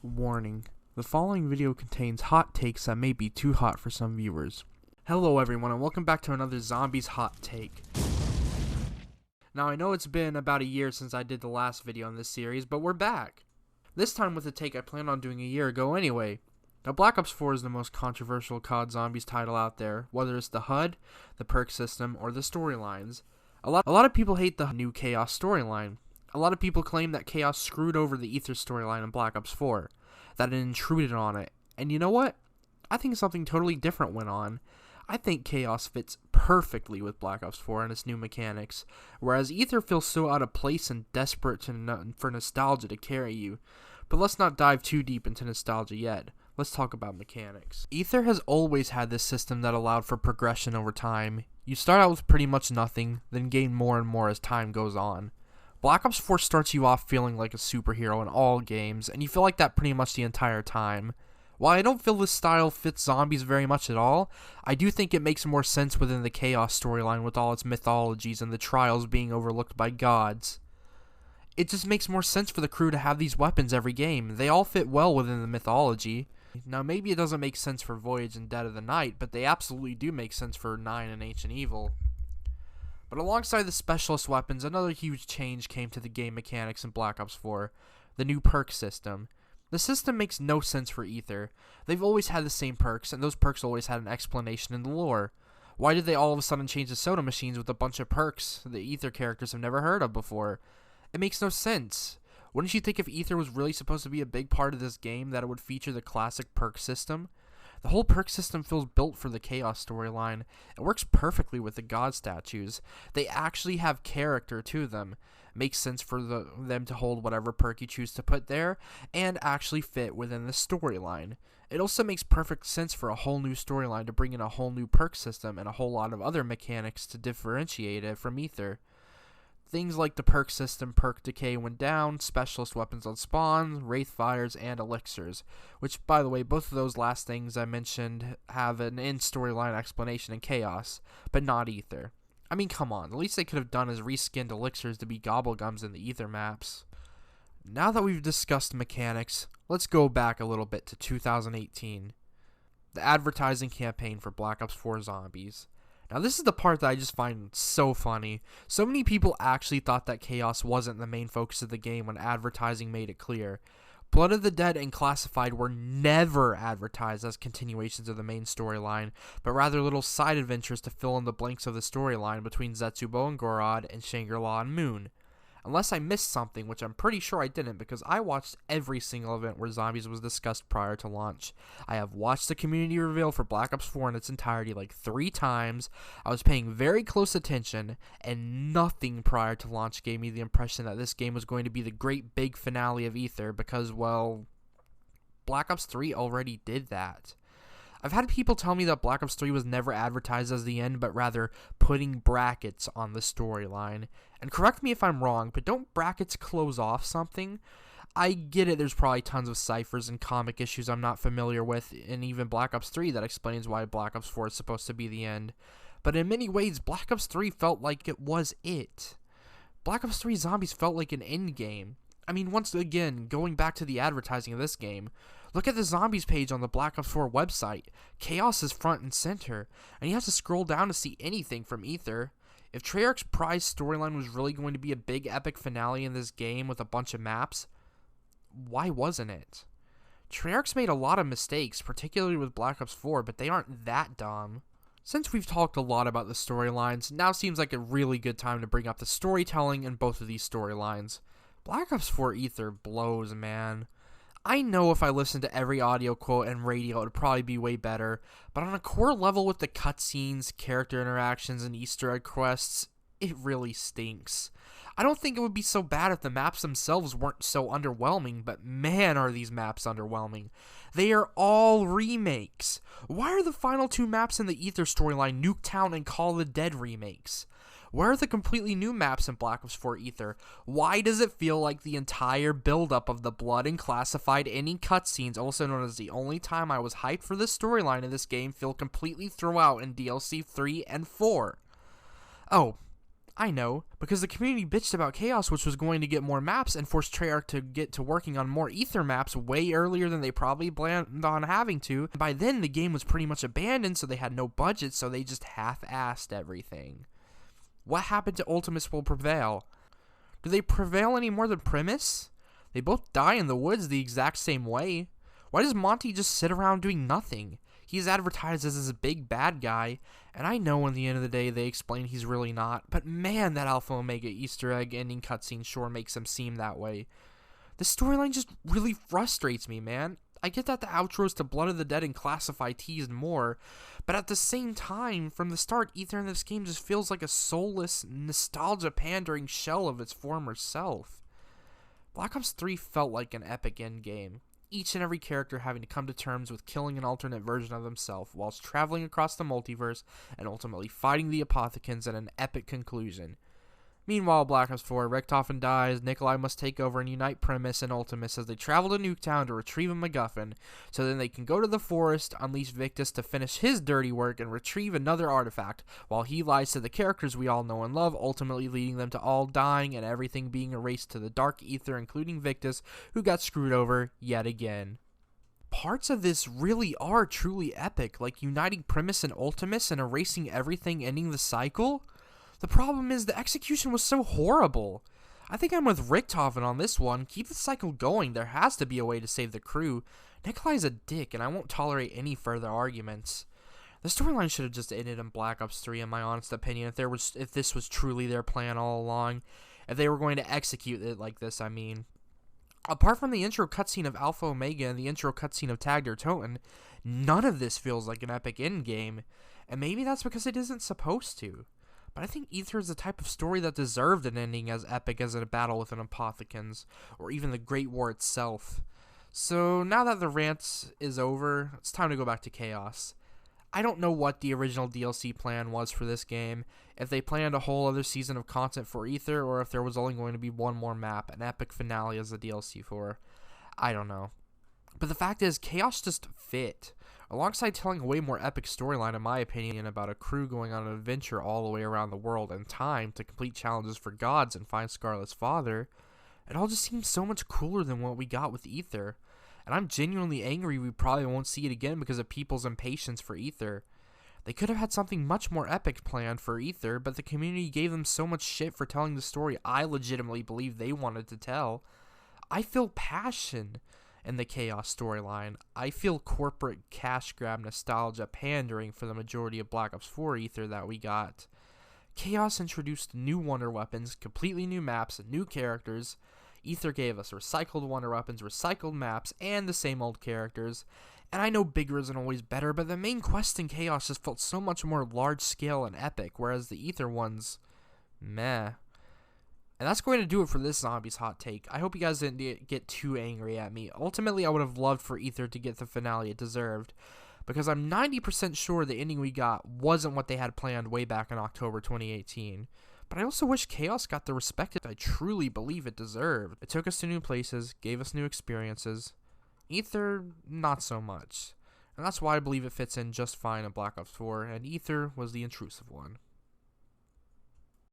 Warning: the following video contains hot takes that may be too hot for some viewers. Hello everyone and welcome back to another Zombies Hot Take. Now I know it's been about a year since I did the last video in this series, but we're back. This time with a take I planned on doing a year ago anyway. Now Black Ops 4 is the most controversial CoD Zombies title out there, whether it's the HUD, the perk system, or the storylines. A lot of people hate the new Chaos storyline. A lot of people claim that Chaos screwed over the Aether storyline in Black Ops 4, that it intruded on it, and you know what? I think something totally different went on. I think Chaos fits perfectly with Black Ops 4 and its new mechanics, whereas Aether feels so out of place and desperate for nostalgia to carry you. But let's not dive too deep into nostalgia yet. Let's talk about mechanics. Aether has always had this system that allowed for progression over time. You start out with pretty much nothing, then gain more and more as time goes on. Black Ops 4 starts you off feeling like a superhero in all games, and you feel like that pretty much the entire time. While I don't feel this style fits zombies very much at all, I do think it makes more sense within the Chaos storyline with all its mythologies and the trials being overlooked by gods. It just makes more sense for the crew to have these weapons every game. They all fit well within the mythology. Now maybe it doesn't make sense for Voyage and Dead of the Night, but they absolutely do make sense for 9 and Ancient Evil. But alongside the specialist weapons, another huge change came to the game mechanics in Black Ops 4, the new perk system. The system makes no sense for Aether. They've always had the same perks, and those perks always had an explanation in the lore. Why did they all of a sudden change the soda machines with a bunch of perks the Aether characters have never heard of before? It makes no sense. Wouldn't you think if Aether was really supposed to be a big part of this game that it would feature the classic perk system? The whole perk system feels built for the Chaos storyline. It works perfectly with the god statues. They actually have character to them. Makes sense for them to hold whatever perk you choose to put there, and actually fit within the storyline. It also makes perfect sense for a whole new storyline to bring in a whole new perk system and a whole lot of other mechanics to differentiate it from Aether. Things like the perk system, perk decay when down, specialist weapons on spawn, wraith fires, and elixirs. Which, by the way, both of those last things I mentioned have an in-storyline explanation in Chaos, but not Aether. I mean, come on, the least they could have done is reskinned elixirs to be gobblegums in the Aether maps. Now that we've discussed mechanics, let's go back a little bit to 2018. The advertising campaign for Black Ops 4 Zombies. Now this is the part that I just find so funny. So many people actually thought that Chaos wasn't the main focus of the game when advertising made it clear. Blood of the Dead and Classified were never advertised as continuations of the main storyline, but rather little side adventures to fill in the blanks of the storyline between Zetsubo and Gorod and Shangri-La and Moon. Unless I missed something, which I'm pretty sure I didn't because I watched every single event where Zombies was discussed prior to launch. I have watched the community reveal for Black Ops 4 in its entirety like 3 times. I was paying very close attention, and nothing prior to launch gave me the impression that this game was going to be the great big finale of Aether because, well, Black Ops 3 already did that. I've had people tell me that Black Ops 3 was never advertised as the end, but rather putting brackets on the storyline. And correct me if I'm wrong, but don't brackets close off something? I get it, there's probably tons of ciphers and comic issues I'm not familiar with, and even Black Ops 3 that explains why Black Ops 4 is supposed to be the end. But in many ways, Black Ops 3 felt like it was it. Black Ops 3 Zombies felt like an end game. I mean, once again, going back to the advertising of this game, look at the Zombies page on the Black Ops 4 website. Chaos is front and center, and you have to scroll down to see anything from Aether. If Treyarch's prize storyline was really going to be a big epic finale in this game with a bunch of maps, why wasn't it? Treyarch's made a lot of mistakes, particularly with Black Ops 4, but they aren't that dumb. Since we've talked a lot about the storylines, now seems like a really good time to bring up the storytelling in both of these storylines. Black Ops 4 Aether blows, man. I know if I listened to every audio quote and radio, it would probably be way better, but on a core level with the cutscenes, character interactions, and Easter egg quests, it really stinks. I don't think it would be so bad if the maps themselves weren't so underwhelming, but man are these maps underwhelming. They are all remakes. Why are the final 2 maps in the Aether storyline Nuketown and Call of the Dead remakes? Where are the completely new maps in Black Ops 4 Aether? Why does it feel like the entire buildup of the Blood and Classified ending cutscenes, also known as the only time I was hyped for this storyline in this game, feel completely thrown out in DLC 3 and 4? Oh, I know, because the community bitched about Chaos, which was going to get more maps and forced Treyarch to get to working on more Aether maps way earlier than they probably planned on having to. By then, the game was pretty much abandoned, so they had no budget, so they just half-assed everything. What happened to Ultimates will prevail? Do they prevail any more than Primus? They both die in the woods the exact same way. Why does Monty just sit around doing nothing? He's advertised as this big bad guy, and I know in the end of the day they explain he's really not, but man, that Alpha Omega Easter egg ending cutscene sure makes him seem that way. The storyline just really frustrates me, man. I get that the outros to Blood of the Dead and Classify teased more, but at the same time, from the start, Aether in this game just feels like a soulless, nostalgia-pandering shell of its former self. Black Ops 3 felt like an epic endgame. Each and every character having to come to terms with killing an alternate version of themselves whilst traveling across the multiverse and ultimately fighting the Apothicons at an epic conclusion. Meanwhile, Black Ops 4, Richtofen dies, Nikolai must take over and unite Primus and Ultimus as they travel to Nuketown to retrieve a MacGuffin, so then they can go to the forest, unleash Victus to finish his dirty work, and retrieve another artifact, while he lies to the characters we all know and love, ultimately leading them to all dying and everything being erased to the dark ether, including Victus, who got screwed over yet again. Parts of this really are truly epic, like uniting Primus and Ultimus and erasing everything, ending the cycle. The problem is the execution was so horrible. I think I'm with Richtofen on this one. Keep the cycle going. There has to be a way to save the crew. Nikolai's a dick, and I won't tolerate any further arguments. The storyline should have just ended in Black Ops 3, in my honest opinion, if this was truly their plan all along. If they were going to execute it like this, I mean. Apart from the intro cutscene of Alpha Omega and the intro cutscene of Tag der Toten, none of this feels like an epic endgame. And maybe that's because it isn't supposed to. But I think Aether is the type of story that deserved an ending as epic as a battle with an Apothicons, or even the Great War itself. So now that the rant is over, it's time to go back to Chaos. I don't know what the original DLC plan was for this game, if they planned a whole other season of content for Aether, or if there was only going to be one more map, an epic finale as the DLC for. I don't know. But the fact is, Chaos just fit. Alongside telling a way more epic storyline, in my opinion, about a crew going on an adventure all the way around the world and time to complete challenges for gods and find Scarlet's father, it all just seems so much cooler than what we got with Aether. And I'm genuinely angry we probably won't see it again because of people's impatience for Aether. They could have had something much more epic planned for Aether, but the community gave them so much shit for telling the story I legitimately believe they wanted to tell. I feel passion in the Chaos storyline. I feel corporate cash grab nostalgia pandering for the majority of Black Ops 4 Aether that we got. Chaos introduced new wonder weapons, completely new maps, and new characters. Aether gave us recycled wonder weapons, recycled maps, and the same old characters. And I know bigger isn't always better, but the main quest in Chaos just felt so much more large scale and epic, whereas the Aether ones, meh. And that's going to do it for this Zombies hot take. I hope you guys didn't get too angry at me. Ultimately, I would have loved for Aether to get the finale it deserved, because I'm 90% sure the ending we got wasn't what they had planned way back in October 2018. But I also wish Chaos got the respect I truly believe it deserved. It took us to new places, gave us new experiences. Aether, not so much. And that's why I believe it fits in just fine in Black Ops 4, and Aether was the intrusive one.